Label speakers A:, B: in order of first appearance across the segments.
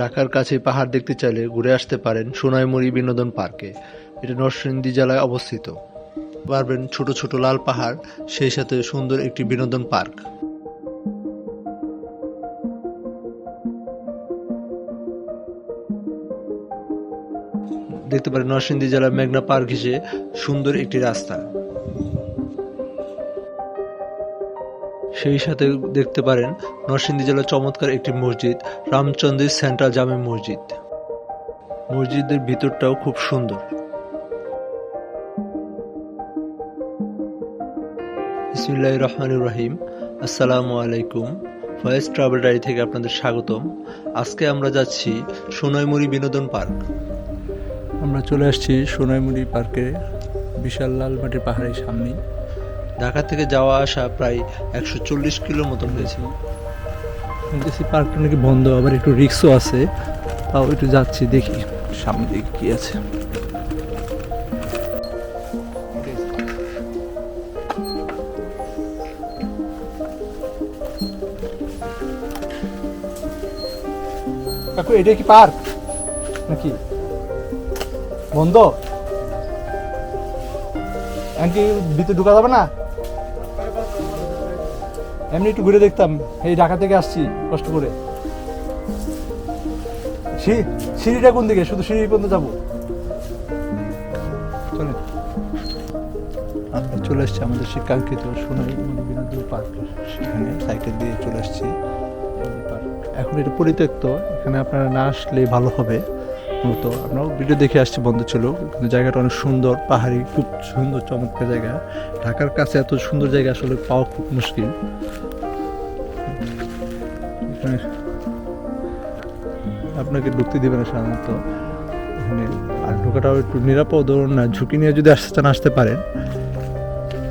A: ঢাকার কাছে পাহাড় দেখতে চাইলে ঘুরে আসতে পারেন সোনাইমুড়ি বিনোদন পার্কে। এটা নরসিংদী জেলায় অবস্থিত। পারবেন ছোট ছোট লাল পাহাড়, সেই সাথে সুন্দর একটি বিনোদন পার্ক। দেখতে পারেন নরসিংদী জেলার মেঘনা পার্ক হিসেবে সুন্দর একটি রাস্তা। সেই সাথে দেখতে পারেন নরসিংদী জেলার চমৎকার একটি মসজিদ, রামচন্দ্র সেন্ট্রাল জামে মসজিদ। মসজিদের ভিতরটাও খুব সুন্দর। বিসমিল্লাহির রহমানির রহিম। আসসালামু আলাইকুম। ফয়েজ ট্রাভেল ডায়েরি থেকে আপনাদের স্বাগতম। আজকে আমরা যাচ্ছি সোনাইমুড়ি বিনোদন পার্ক।
B: আমরা চলে আসছি সোনাইমুড়ি পার্কে, বিশাল লাল মাটির পাহাড়ের সামনে।
A: ঢাকা থেকে যাওয়া আসা প্রায় 140 কিলোর মতন হয়েছে।
B: দেখছি পার্কটা নাকি বন্ধ, আবার একটু রিক্সও আছে, তাও একটু যাচ্ছি, দেখি সামনে দিকে কি আছে। কাকু, এটা কি পার্ক নাকি বন্ধ? এমনকি ভিতরে ঢুকা যাবে না? এমনি একটু ঘুরে দেখতাম, এই ঢাকা থেকে আসছি কষ্ট করে। সিঁড়িটা কোন দিকে? শুধু সিঁড়ি পর্যন্ত যাবো। চলেন, আমরা চলে আসছি আমাদের সেই কাঙ্ক্ষিত সোনাইমুড়ি বিনোদন পার্ক। সেখানে সাইকেল দিয়ে চলে আসছি। এখন এটা পরিত্যক্ত, এখানে আপনারা না আসলে ভালো হবে। মূলত আমরাও ভিডিও দেখে আসছি, বন্ধ ছিল, কিন্তু জায়গাটা অনেক সুন্দর, পাহাড়ি, খুব সুন্দর চমৎকার জায়গা। ঢাকার কাছে এত সুন্দর জায়গা আসলে পাওয়া খুব মুশকিল। এখানে আপনাকে ঢুকতে দেবে না সাধারণত এখানে, আর ঢোকাটাও একটু নিরাপদ না, ঝুঁকি নিয়ে যদি আসতে চান আসতে পারেন,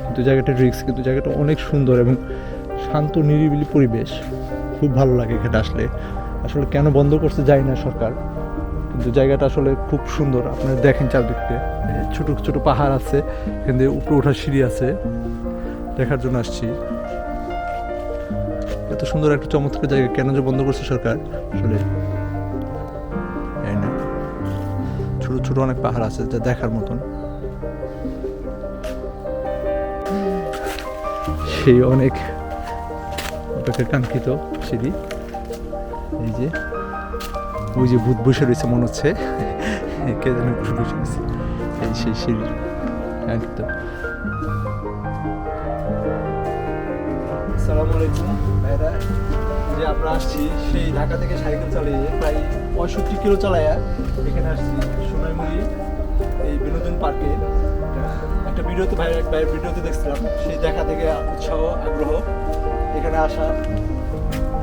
B: কিন্তু জায়গাটা রিস্ক। কিন্তু জায়গাটা অনেক সুন্দর এবং শান্ত নিরিবিলি পরিবেশ, খুব ভালো লাগে এখানে আসলে। আসলে কেন বন্ধ করতে যায় না সরকার, কিন্তু জায়গাটা আসলে খুব সুন্দর। আপনারা দেখেন চারদিকে ছোট ছোট পাহাড় আছে, এখান দিয়ে উপরে ওঠার সিঁড়ি আছে, দেখার জন্য আসছি। এত সুন্দর একটা চমৎকার জায়গা কেন যে বন্ধ করছে সরকার আসলে জানি না। ছোট ছোট অনেক পাহাড় আছে যা দেখার মতন। সেই অনেক কাঙ্ক্ষিত সিঁড়ি, এই যে ওই যে ভূত বসে রয়েছে মনে হচ্ছে, কে জানে বসে বসে রয়েছে, এই সেই সিঁড়ি কাঙ্ক্ষিত। আসসালামু আলাইকুম ভাইরা। যে আমরা আসছি সেই ঢাকা থেকে সাইকেল চালিয়ে প্রায় 65 কিলো চালাইয়া এখানে আসছি সোনাইমুড়ি এই বিনোদন পার্কে। একটা ভিডিওতে ভাইয়ের ভিডিওতে দেখছিলাম, সেই দেখা থেকে উৎসাহ আগ্রহ এখানে আসা।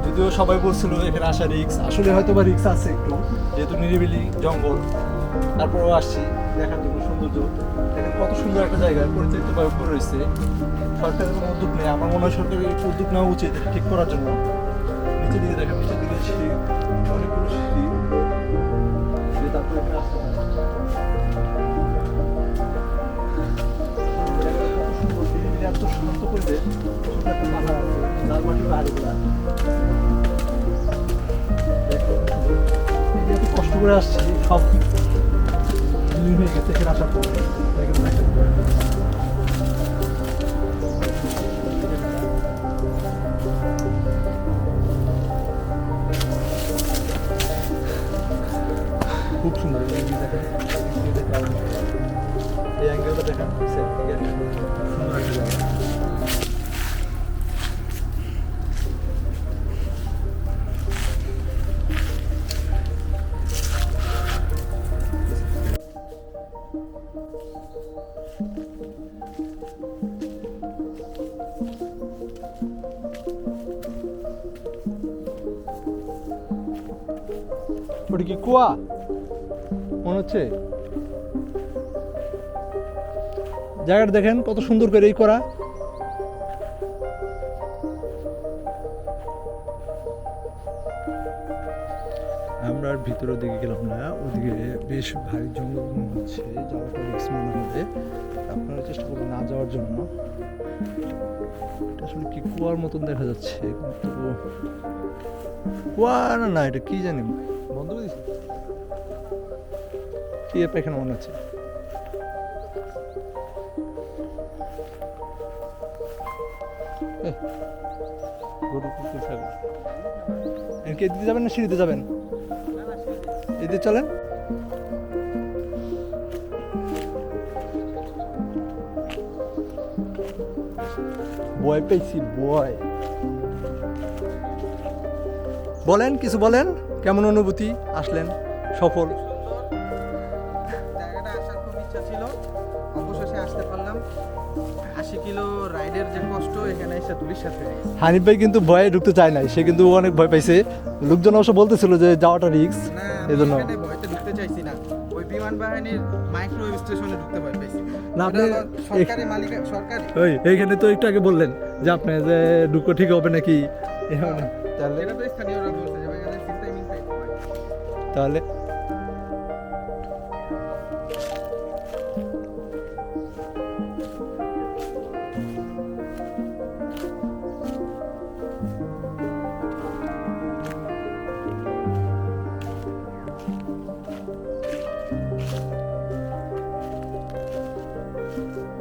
B: যদিও সবাই বলছিল এখানে আসা রিক্স, আসলে হয়তো বা রিক্স আছে একটু, যেহেতু নিরিবিলি জঙ্গল, তারপরেও আসছি দেখার জন্য সৌন্দর্য। এখানে কত সুন্দর একটা জায়গা পরিচালিতভাবে করে রয়েছে। সরকারের কোনো উদ্যোগ নেই, আমার মনে হয় সরকারের একটু উদ্যোগ নেওয়া উচিত এটা ঠিক করার জন্য। নিচের দিকে দেখেন, নিচের দিকে সিঁড়ি, অনেকগুলো সিঁড়ি, তারপরে এখানে আসতে পারে। এত শান্ত পরিবেশ, ছোট একটা পাহাড় আছে, লালমাটির পাহাড়গুলা। এত কষ্ট করে আসছি, সব দুই হয়ে গেছে এখানে আসার পর। খুব সুন্দর এই অ্যাঙ্গেলটা দেখা সুন্দর একটা জায়গা। ওটা কি কুয়া মনে হচ্ছে? জায়গাটা দেখেন কত সুন্দর করে এই করা। আমরা আর ভিতরের দিকে গেলাম না, ওদিকে বেশ ভারী জঙ্গল মনে হচ্ছে, যাওয়াটা রিস্ক মনে হবে। আপনারা চেষ্টা করবেন না যাওয়ার জন্য। এটা আসলে কি কুয়ার মতন দেখা যাচ্ছে, কিন্তু কুয়া না, এটা কি জানি বন্ধ করে দিছি কি এর পায়খানা মনে হচ্ছে গরু কুকুর ছাগল এদিকে দিতে যাবেন না সিঁড়িতে যাবেন এদিকে চলেন বয় পেয়েছি বয় বলেন কিছু বলেন কেমন অনুভূতি আসলেন সফল
C: জায়গাটা আসার খুব ইচ্ছা ছিল অবশেষে আসতে পারলাম 80 কিলো রাইডের যে কষ্ট এখানে এসে তুলির সাথে হয়ে গেছে।
B: হানিফ ভাই কিন্তু ভয়ে ঢুকতে চায় নাই সে কিন্তু অনেক ভয় পাইছে লোকজন অবশ্য বলতেছিল যে যাওয়াটা রিস্ক
C: না
B: এই জন্য
C: এখানে ভয়তে ঢুকতে চাইছি না ওই বিমান বাহিনীর মাইক্রোওয়েভ স্টেশনে ঢুকতে ভয় পাইছি
B: না,
C: ওটা
B: আপনি-
C: হলো সরকারি মালিক সরকারি
B: ওই এইখানে তো একটু আগে বললেন যে আপনি যে ঢুকো ঠিক হবে নাকি এখানে তাহলে
C: এটা তো স্থানীয়রা বলছে যে ভাই এখানে চিন্তাই মিন্তাই হয়।
B: তাহলে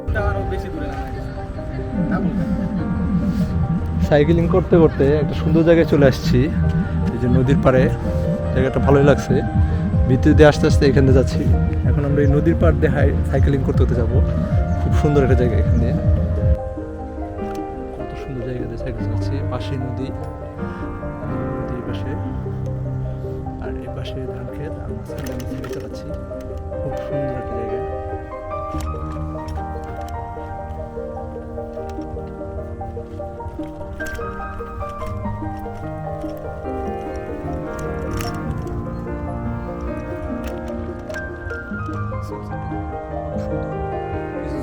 C: এটা আরো বেশি দূরে নামা গেছে
B: সাইকেলিং করতে করতে একটা সুন্দর জায়গায় চলে আসছি এই যে নদীর পাড়ে জায়গাটা ভালোই লাগছে ভিতর দিয়ে আস্তে আস্তে এখানে যাচ্ছি এখন আমরা এই নদীর পাড় দিয়ে সাইকেলিং করতে করতে যাবো খুব সুন্দর একটা জায়গা এখান দিয়ে কত সুন্দর জায়গা দিয়ে সাইকেল চালাচ্ছি পাশে নদী নদীর পাশে আর এই পাশে ধান ক্ষেত আর মাঝখানে আমি সাইকেল চালাচ্ছি খুব সুন্দর একটা জায়গা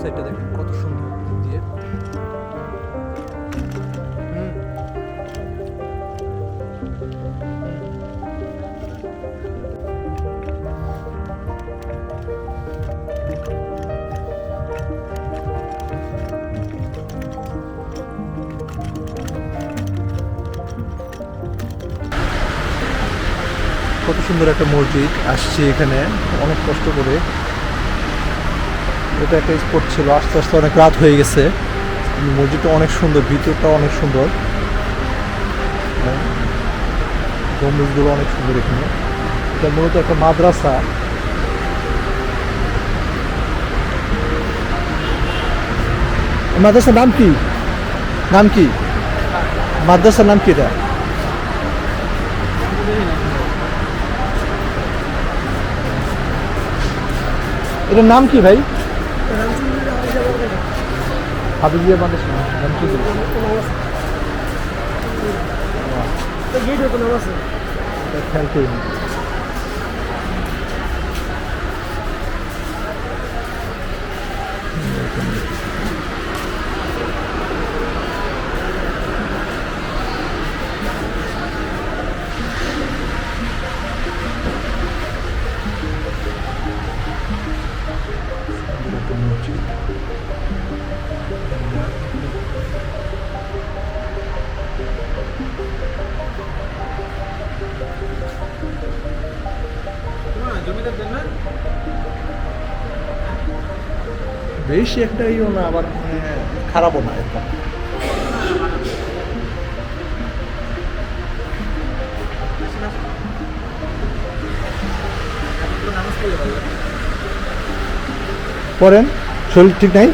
B: সাইডটা দেখেন কত সুন্দর দিক দিয়ে কত সুন্দর একটা মসজিদ আসছি এখানে অনেক কষ্ট করে এটা একটা স্পট ছিল আস্তে আস্তে অনেক রাত হয়ে গেছে মসজিদটা অনেক সুন্দর ভিতরটা অনেক সুন্দর গম্বুজগুলো অনেক সুন্দর এখানে এটা মূলত একটা মাদ্রাসা মাদ্রাসার নাম কি নাম কি মাদ্রাসার নাম কি এটা এটার নাম কি ভাই হাবিবিয়া মাদ্রাসা নাম কি খেয়াল করিনি
C: জমিদার দেন না
B: বেশি একটা ইও না আবার খারাপও না একদম
C: নামাজ পড়লে ভালো লাগে।
B: পড়েন শরীর ঠিক নাই